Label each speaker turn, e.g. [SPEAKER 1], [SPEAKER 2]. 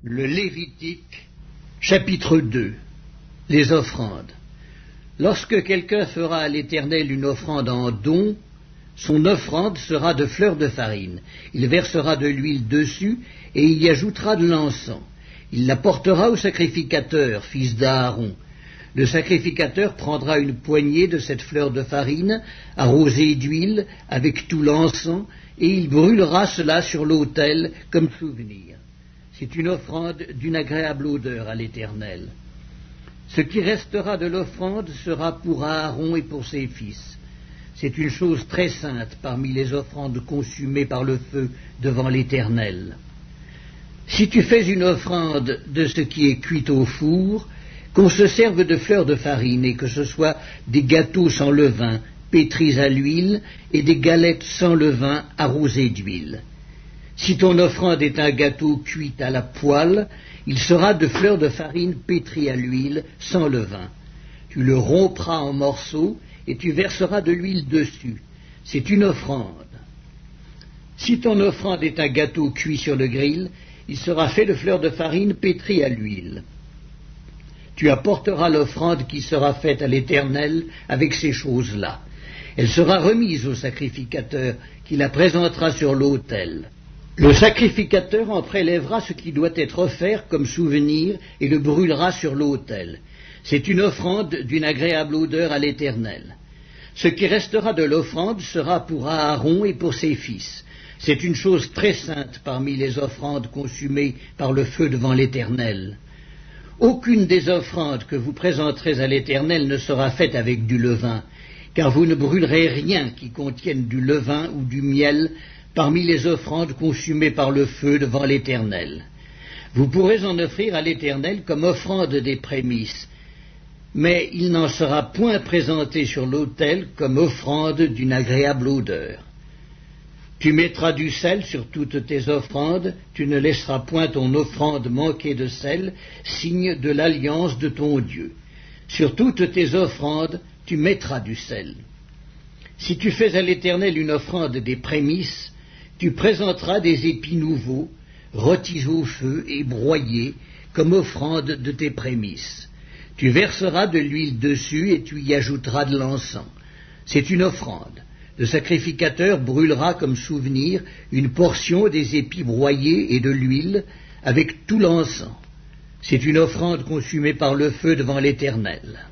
[SPEAKER 1] Le Lévitique, chapitre 2. Les offrandes. Lorsque quelqu'un fera à l'Éternel une offrande en don, son offrande sera de fleurs de farine. Il versera de l'huile dessus et il y ajoutera de l'encens. Il la portera au sacrificateur, fils d'Aaron. Le sacrificateur prendra une poignée de cette fleur de farine, arrosée d'huile, avec tout l'encens, et il brûlera cela sur l'autel comme souvenir. C'est une offrande d'une agréable odeur à l'Éternel. Ce qui restera de l'offrande sera pour Aaron et pour ses fils. C'est une chose très sainte parmi les offrandes consumées par le feu devant l'Éternel. Si tu fais une offrande de ce qui est cuit au four, qu'on se serve de fleurs de farine et que ce soit des gâteaux sans levain, pétris à l'huile, et des galettes sans levain arrosées d'huile. Si ton offrande est un gâteau cuit à la poêle, il sera de fleurs de farine pétries à l'huile, sans levain. Tu le rompras en morceaux et tu verseras de l'huile dessus. C'est une offrande. Si ton offrande est un gâteau cuit sur le grill, il sera fait de fleurs de farine pétries à l'huile. Tu apporteras l'offrande qui sera faite à l'Éternel avec ces choses-là. Elle sera remise au sacrificateur qui la présentera sur l'autel. Le sacrificateur en prélèvera ce qui doit être offert comme souvenir et le brûlera sur l'autel. C'est une offrande d'une agréable odeur à l'Éternel. Ce qui restera de l'offrande sera pour Aaron et pour ses fils. C'est une chose très sainte parmi les offrandes consumées par le feu devant l'Éternel. Aucune des offrandes que vous présenterez à l'Éternel ne sera faite avec du levain, car vous ne brûlerez rien qui contienne du levain ou du miel parmi les offrandes consumées par le feu devant l'Éternel. Vous pourrez en offrir à l'Éternel comme offrande des prémices, mais il n'en sera point présenté sur l'autel comme offrande d'une agréable odeur. Tu mettras du sel sur toutes tes offrandes, tu ne laisseras point ton offrande manquer de sel, signe de l'alliance de ton Dieu. Sur toutes tes offrandes, tu mettras du sel. Si tu fais à l'Éternel une offrande des prémices, tu présenteras des épis nouveaux, rôtis au feu et broyés, comme offrande de tes prémices. Tu verseras de l'huile dessus et tu y ajouteras de l'encens. C'est une offrande. Le sacrificateur brûlera comme souvenir une portion des épis broyés et de l'huile avec tout l'encens. C'est une offrande consumée par le feu devant l'Éternel.